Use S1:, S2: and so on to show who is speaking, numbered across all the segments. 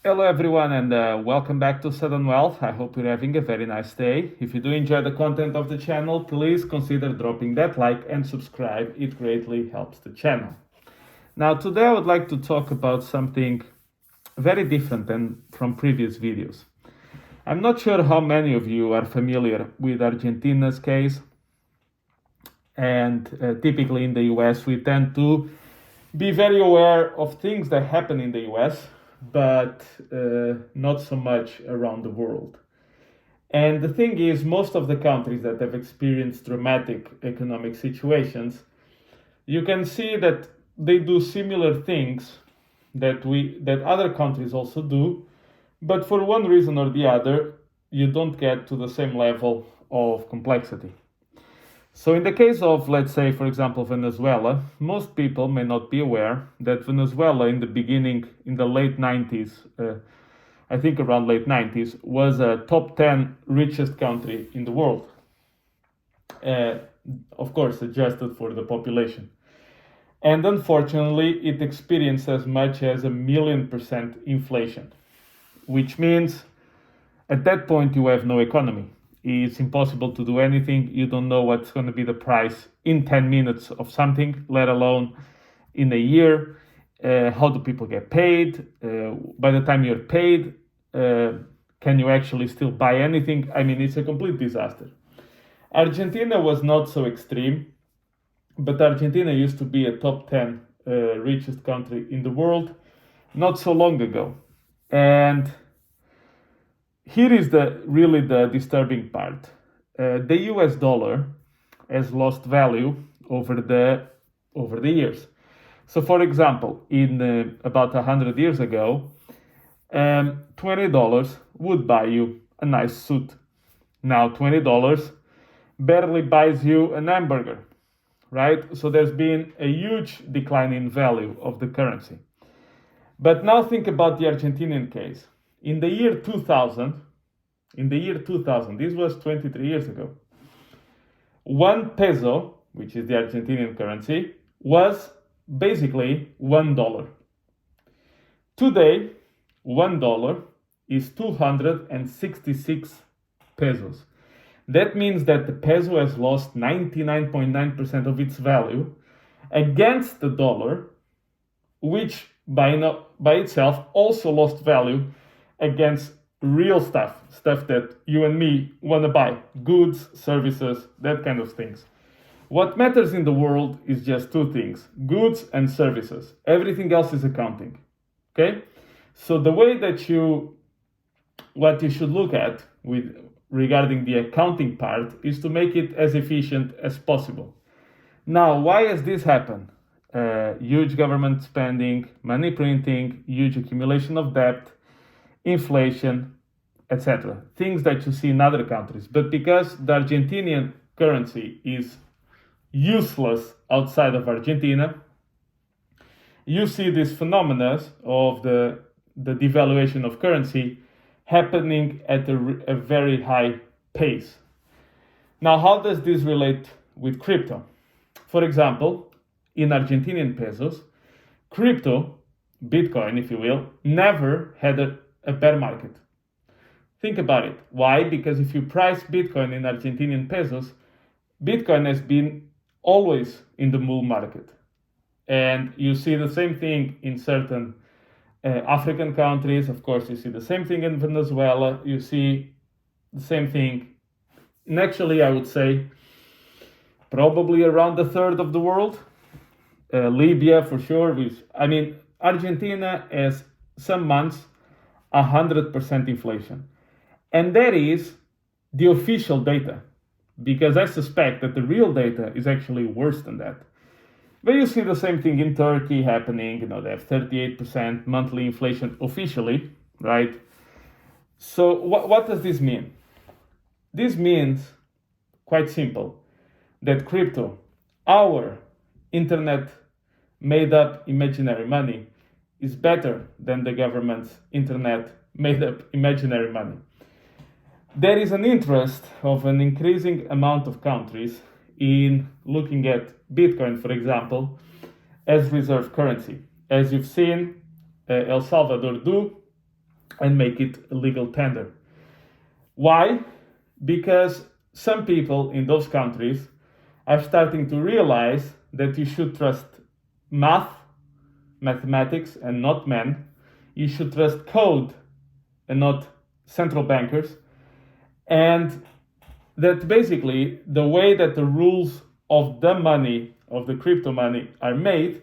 S1: Hello, everyone, and welcome back to Sudden Wealth. I hope you're having a very nice day. If you do enjoy the content of the channel, please consider dropping that like and subscribe. It greatly helps the channel. Now, today I would like to talk about something very different than from previous videos. I'm not sure how many of you are familiar with Argentina's case, and typically in the US, we tend to be very aware of things that happen in the US, but not so much around the world. And the thing is, most of the countries that have experienced dramatic economic situations, you can see that they do similar things that other countries also do, but for one reason or the other, you don't get to the same level of complexity. So in the case of, let's say, for example, Venezuela, most people may not be aware that Venezuela in the beginning, in the late 90s, I think around late 90s, was a top 10 richest country in the world. Of course, adjusted for the population. And unfortunately, it experienced as much as 1,000,000% inflation, which means at that point you have no economy. It's impossible to do anything. You don't know what's going to be the price in 10 minutes of something, let alone in a year. How do people get paid? By the time you're paid, can you actually still buy anything? I mean, it's a complete disaster. Argentina was not so extreme, but Argentina used to be a top 10 richest country in the world not so long ago. And here is really the disturbing part. The US dollar has lost value over the years. So, for example, in about 100 years ago, $20 would buy you a nice suit. Now, $20 barely buys you an hamburger, right? So there's been a huge decline in value of the currency. But now think about the Argentinian case. In the year 2000, this was 23 years ago, 1 peso, which is the Argentinian currency, was basically $1. Today, $1 is 266 pesos. That means that the peso has lost 99.9% of its value against the dollar, which by itself also lost value against real stuff that you and me want to buy, goods, services, that kind of things. What matters in the world is just two things: goods and services. Everything else is accounting. Okay? So the way that what you should look at regarding the accounting part is to make it as efficient as possible. Now, why has this happened? Huge government spending, money printing, huge accumulation of debt, inflation, etc. Things that you see in other countries. But because the Argentinian currency is useless outside of Argentina, you see this phenomena of the devaluation of currency happening at a very high pace. Now, how does this relate with crypto? For example, in Argentinian pesos, crypto, Bitcoin, if you will, never had a bear market. Think about it. Why? Because if you price Bitcoin in Argentinian pesos, Bitcoin has been always in the bull market. And you see the same thing in certain African countries. Of course, you see the same thing in Venezuela. You see the same thing. And actually, I would say probably around a third of the world. Libya, for sure. Argentina has some months 100% inflation. And that is the official data, because I suspect that the real data is actually worse than that. But you see the same thing in Turkey happening. They have 38% monthly inflation officially, right? So what does this mean? This means, quite simple, that crypto, our internet made up imaginary money, is better than the government's internet made up imaginary money. There is an interest of an increasing amount of countries in looking at Bitcoin, for example, as reserve currency. As you've seen El Salvador do, and make it a legal tender. Why? Because some people in those countries are starting to realize that you should trust mathematics, and not men. You should trust code and not central bankers. And that basically the way that the rules of the money, of the crypto money, are made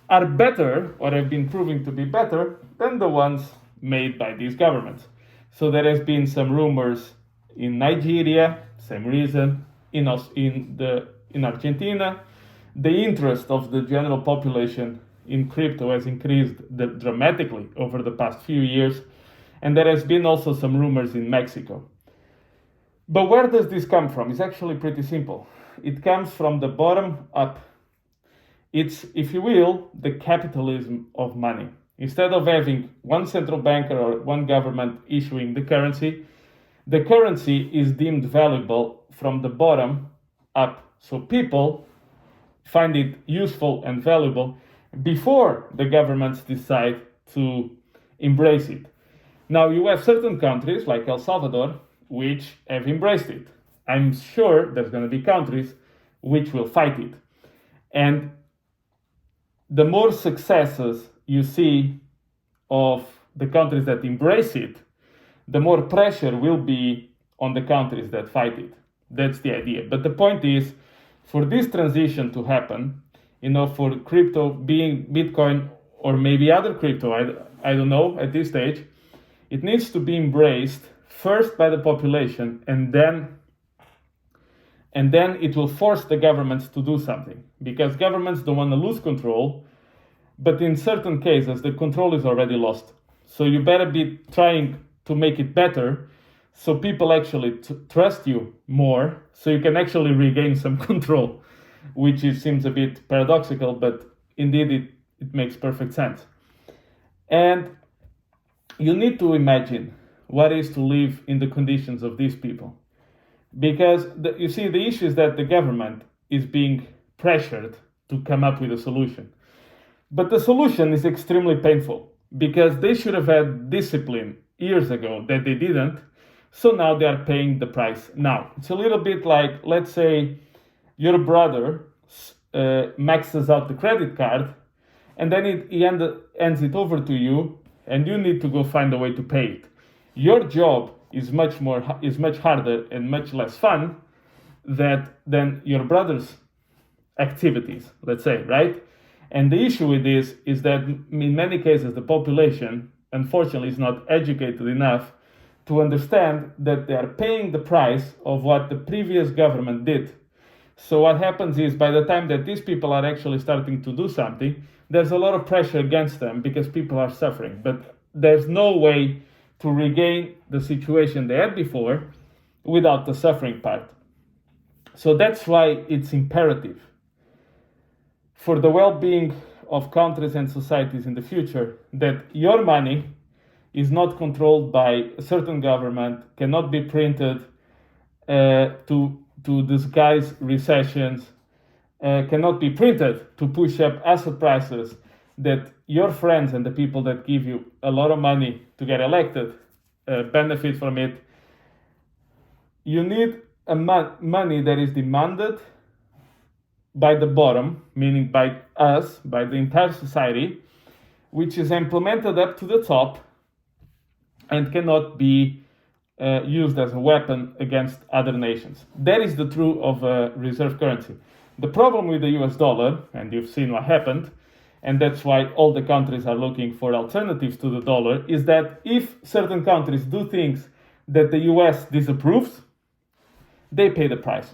S1: are better, or have been proving to be better, than the ones made by these governments. So there has been some rumors in Nigeria, same reason, in Argentina. The interest of the general population in crypto has increased dramatically over the past few years, and there has been also some rumors in Mexico. But where does this come from? It's actually pretty simple. It comes from the bottom up. It's, if you will, the capitalism of money. Instead of having one central banker or one government issuing the currency is deemed valuable from the bottom up. So people find it useful and valuable before the governments decide to embrace it. Now, you have certain countries like El Salvador which have embraced it. I'm sure there's going to be countries which will fight it. And the more successes you see of the countries that embrace it, the more pressure will be on the countries that fight it. That's the idea. But the point is, for this transition to happen, for crypto being Bitcoin or maybe other crypto, I don't know at this stage, it needs to be embraced first by the population, and then it will force the governments to do something, because governments don't want to lose control, but in certain cases the control is already lost. So you better be trying to make it better, so people actually trust you more, so you can actually regain some control, which seems a bit paradoxical, but indeed it makes perfect sense. And you need to imagine what it is to live in the conditions of these people. Because you see, the issue is that the government is being pressured to come up with a solution. But the solution is extremely painful, because they should have had discipline years ago that they didn't, so now they are paying the price now. It's a little bit like, let's say, your brother maxes out the credit card, and then he hands it over to you, and you need to go find a way to pay it. Your job is much harder and much less fun than your brother's activities, let's say, right? And the issue with this is that in many cases the population, unfortunately, is not educated enough to understand that they are paying the price of what the previous government did. So what happens is, by the time that these people are actually starting to do something, there's a lot of pressure against them because people are suffering. But there's no way to regain the situation they had before without the suffering part. So that's why it's imperative for the well-being of countries and societies in the future that your money is not controlled by a certain government, cannot be printed to disguise recessions, cannot be printed to push up asset prices, that your friends and the people that give you a lot of money to get elected benefit from it. You need money that is demanded by the bottom, meaning by us, by the entire society, which is implemented up to the top and cannot be used as a weapon against other nations. That is the truth of a reserve currency. The problem with the US dollar, and you've seen what happened, and that's why all the countries are looking for alternatives to the dollar, is that if certain countries do things that the US disapproves, they pay the price.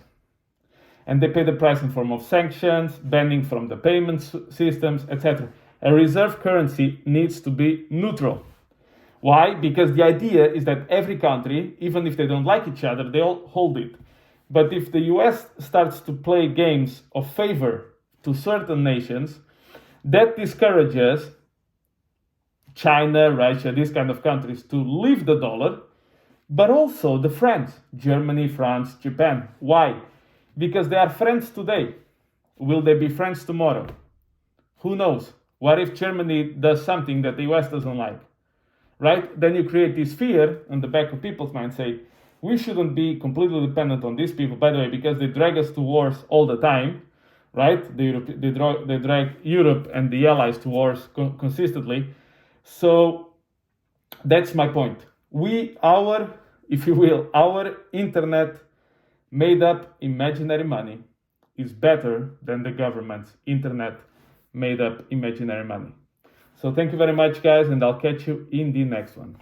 S1: And they pay the price in form of sanctions, banning from the payment systems, etc. A reserve currency needs to be neutral. Why? Because the idea is that every country, even if they don't like each other, they all hold it. But if the US starts to play games of favor to certain nations, that discourages China, Russia, these kind of countries to leave the dollar, but also the friends, Germany, France, Japan. Why? Because they are friends today. Will they be friends tomorrow? Who knows? What if Germany does something that the US doesn't like? right? Then you create this fear on the back of people's minds, say, we shouldn't be completely dependent on these people, by the way, because they drag us to wars all the time, right? They drag Europe and the allies to wars consistently. So that's my point. If you will, our internet made up imaginary money is better than the government's internet made up imaginary money. So thank you very much, guys, and I'll catch you in the next one.